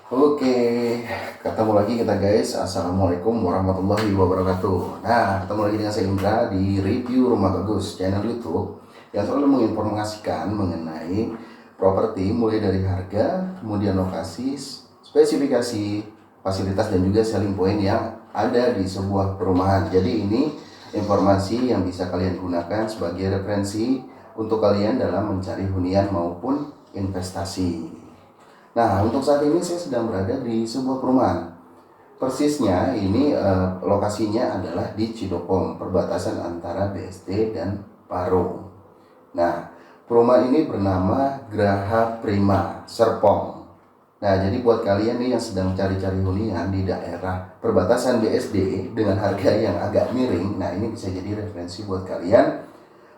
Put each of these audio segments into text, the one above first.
Oke, ketemu lagi kita guys. Assalamualaikum warahmatullahi wabarakatuh. Nah, ketemu lagi dengan saya Indra di review Rumah Bagus, channel YouTube yang selalu menginformasikan mengenai properti mulai dari harga, kemudian lokasi, spesifikasi, fasilitas dan juga selling point yang ada di sebuah perumahan. Jadi ini informasi yang bisa kalian gunakan sebagai referensi untuk kalian dalam mencari hunian maupun investasi. Nah, untuk saat ini saya sedang berada di sebuah perumahan. Persisnya ini lokasinya adalah di Cidopong, perbatasan antara BSD dan Parung. Nah, perumahan ini bernama Graha Prima Serpong. Nah, jadi buat kalian nih yang sedang cari-cari hunian di daerah perbatasan BSD dengan harga yang agak miring, nah ini bisa jadi referensi buat kalian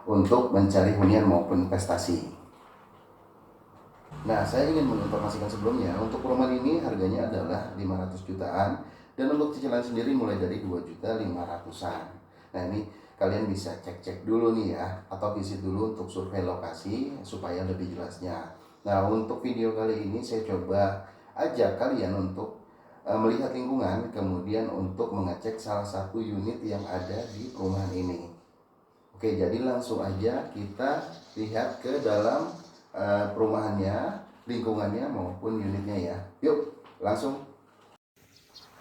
untuk mencari hunian maupun investasi. Nah, saya ingin menginformasikan sebelumnya, untuk perumahan ini harganya adalah 500 jutaan dan untuk cicilan sendiri mulai dari 2.500.000-an. Nah, ini kalian bisa cek-cek dulu nih ya, atau visit dulu untuk survei lokasi supaya lebih jelasnya. Nah, untuk video kali ini saya coba ajak kalian untuk melihat lingkungan, kemudian untuk mengecek salah satu unit yang ada di perumahan ini. Oke, jadi langsung aja kita lihat ke dalam perumahannya, lingkungannya maupun unitnya ya. Yuk, langsung.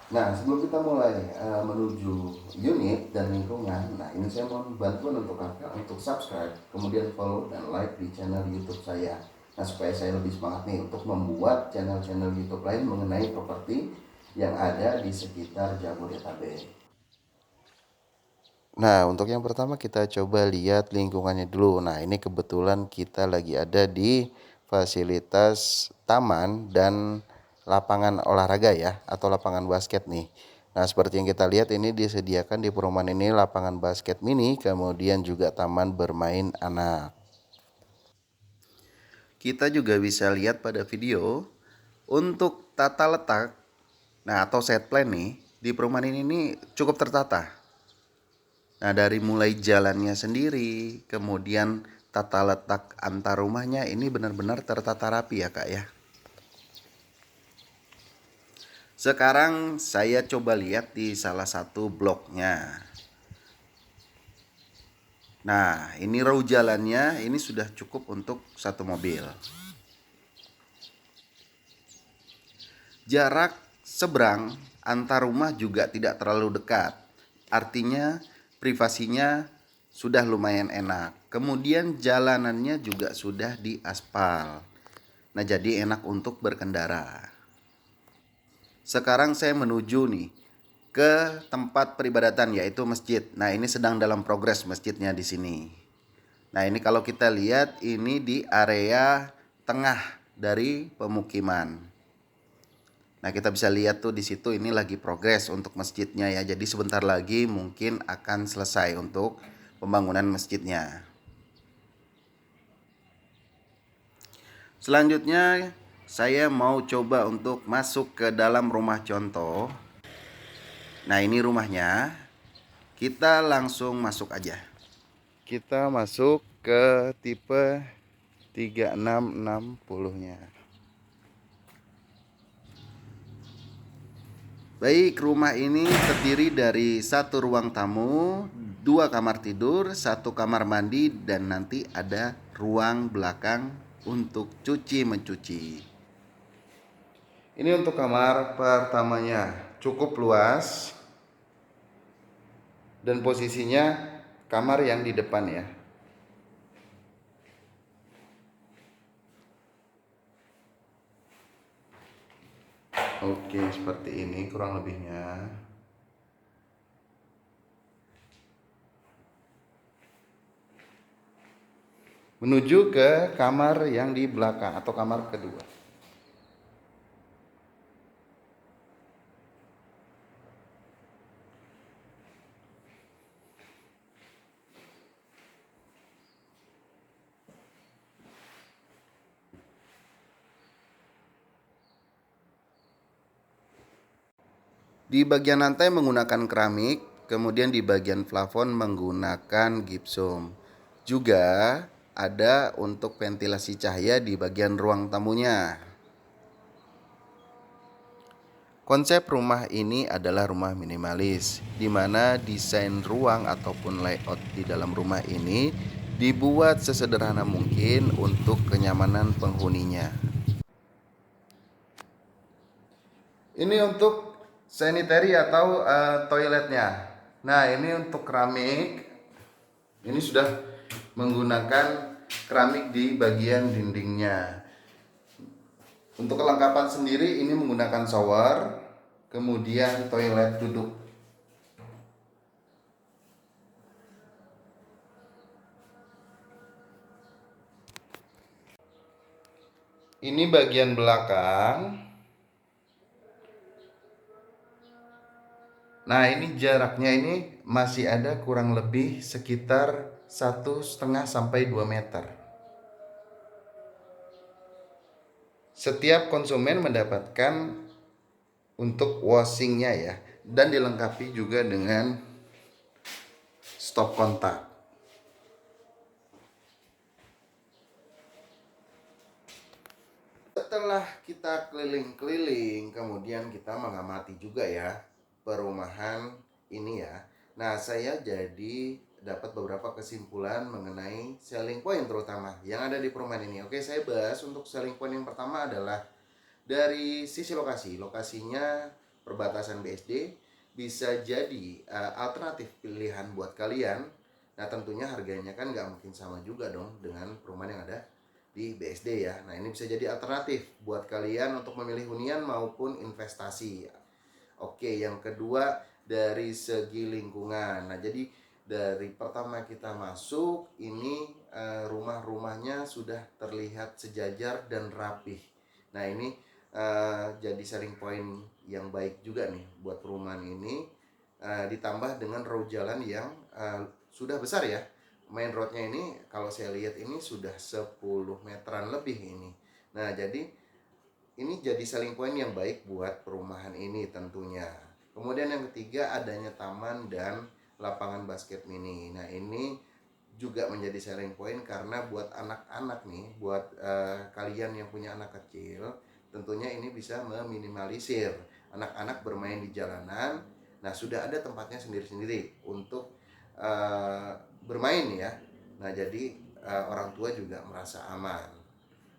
Nah, sebelum kita mulai menuju unit dan lingkungan, nah ini saya mohon bantuan untuk kakak untuk subscribe, kemudian follow dan like di channel YouTube saya. Nah, supaya saya lebih semangat nih untuk membuat channel-channel YouTube lain mengenai properti yang ada di sekitar Jabodetabek. Nah, untuk yang pertama kita coba lihat lingkungannya dulu. Nah, ini kebetulan kita lagi ada di fasilitas taman dan lapangan olahraga ya, atau lapangan basket nih. Nah, seperti yang kita lihat ini disediakan di perumahan ini lapangan basket mini, kemudian juga taman bermain anak. Kita juga bisa lihat pada video untuk tata letak, nah atau set plan nih, di perumahan ini cukup tertata. Nah, dari mulai jalannya sendiri, kemudian tata letak antar rumahnya ini benar-benar tertata rapi ya, Kak ya. Sekarang saya coba lihat di salah satu bloknya. Nah, ini row jalannya ini sudah cukup untuk satu mobil. Jarak seberang antar rumah juga tidak terlalu dekat. Artinya privasinya sudah lumayan enak. Kemudian jalanannya juga sudah diaspal. Nah, jadi enak untuk berkendara. Sekarang saya menuju nih ke tempat peribadatan yaitu masjid. Nah, ini sedang dalam progres masjidnya di sini. Nah, ini kalau kita lihat ini di area tengah dari pemukiman. Nah, kita bisa lihat tuh di situ ini lagi progres untuk masjidnya ya. Jadi sebentar lagi mungkin akan selesai untuk pembangunan masjidnya. Selanjutnya saya mau coba untuk masuk ke dalam rumah contoh. Nah, ini rumahnya. Kita langsung masuk aja. Kita masuk ke tipe 3660-nya. Baik, rumah ini terdiri dari satu ruang tamu, dua kamar tidur, satu kamar mandi, dan nanti ada ruang belakang untuk cuci mencuci. Ini untuk kamar pertamanya, cukup luas dan posisinya kamar yang di depan ya. Oke, seperti ini kurang lebihnya. Menuju ke kamar yang di belakang atau kamar kedua. Di bagian lantai menggunakan keramik, kemudian di bagian plafon menggunakan gipsum. Juga ada untuk ventilasi cahaya di bagian ruang tamunya. Konsep rumah ini adalah rumah minimalis, di mana desain ruang ataupun layout di dalam rumah ini dibuat sesederhana mungkin untuk kenyamanan penghuninya. Ini untuk sanitary atau toiletnya. Nah, ini untuk keramik. Ini sudah menggunakan keramik di bagian dindingnya. Untuk kelengkapan sendiri ini menggunakan shower, kemudian toilet duduk. Ini bagian belakang. Nah, ini jaraknya ini masih ada kurang lebih sekitar 1,5 sampai 2 meter. Setiap konsumen mendapatkan untuk washingnya ya, dan dilengkapi juga dengan stop kontak. Setelah kita keliling-keliling, kemudian kita mengamati juga ya perumahan ini ya. Nah, saya jadi dapat beberapa kesimpulan mengenai selling point terutama yang ada di perumahan ini. Oke, saya bahas untuk selling point yang pertama adalah dari sisi lokasi. Lokasinya perbatasan BSD, bisa jadi alternatif pilihan buat kalian. Nah, tentunya harganya kan nggak mungkin sama juga dong dengan perumahan yang ada di BSD ya. Nah, ini bisa jadi alternatif buat kalian untuk memilih hunian maupun investasi. Oke, yang kedua dari segi lingkungan. Nah, jadi dari pertama kita masuk ini rumah-rumahnya sudah terlihat sejajar dan rapih. Nah, ini jadi selling point yang baik juga nih buat perumahan ini. Ditambah dengan road jalan yang sudah besar ya. Main roadnya ini kalau saya lihat ini sudah 10 meteran lebih ini. Nah, jadi ini jadi selling point yang baik buat perumahan ini tentunya. Kemudian yang ketiga adanya taman dan lapangan basket mini. Nah, ini juga menjadi selling point karena buat anak-anak nih, buat kalian yang punya anak kecil, tentunya ini bisa meminimalisir anak-anak bermain di jalanan. Nah, sudah ada tempatnya sendiri-sendiri untuk bermain ya. Nah, jadi orang tua juga merasa aman.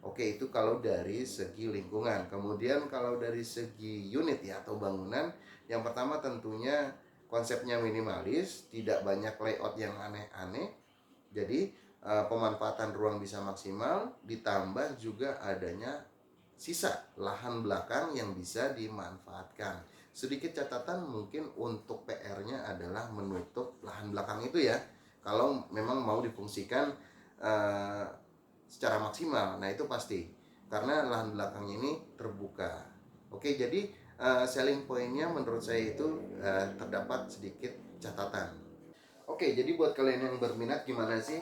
Oke, itu kalau dari segi lingkungan. Kemudian kalau dari segi unit ya atau bangunan, yang pertama tentunya konsepnya minimalis, tidak banyak layout yang aneh-aneh. Jadi pemanfaatan ruang bisa maksimal, ditambah juga adanya sisa lahan belakang yang bisa dimanfaatkan. Sedikit catatan mungkin untuk PR-nya adalah menutup lahan belakang itu ya. Kalau memang mau difungsikan secara maksimal, nah itu pasti karena lahan belakangnya ini terbuka. Oke, jadi selling pointnya menurut saya itu terdapat sedikit catatan. Oke, jadi buat kalian yang berminat gimana sih?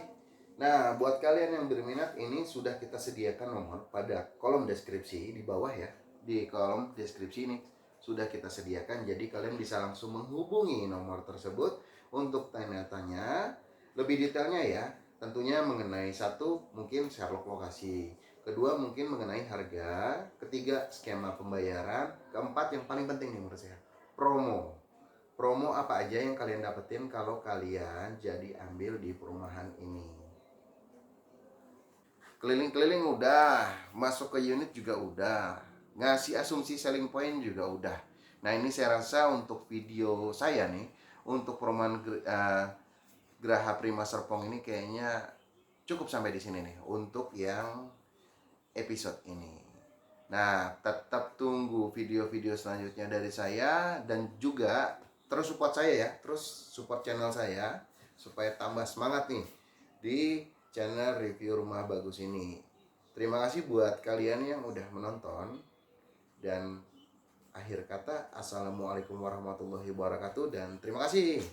Nah, buat kalian yang berminat ini sudah kita sediakan nomor pada kolom deskripsi di bawah ya. Di kolom deskripsi ini sudah kita sediakan, jadi kalian bisa langsung menghubungi nomor tersebut untuk tanya-tanya lebih detailnya ya. Tentunya mengenai satu mungkin Sherlock lokasi, kedua mungkin mengenai harga, ketiga skema pembayaran, keempat yang paling penting nih menurut saya, promo. Promo apa aja yang kalian dapetin kalau kalian jadi ambil di perumahan ini. Keliling-keliling udah, masuk ke unit juga udah, ngasih asumsi selling point juga udah. Nah, ini saya rasa untuk video saya nih untuk perumahan Geraha Prima Serpong ini kayaknya cukup sampai di sini nih untuk yang episode ini. Nah, tetap tunggu video-video selanjutnya dari saya dan juga terus support saya ya, terus support channel saya supaya tambah semangat nih di channel review rumah bagus ini. Terima kasih buat kalian yang udah menonton, dan akhir kata assalamualaikum warahmatullahi wabarakatuh dan terima kasih.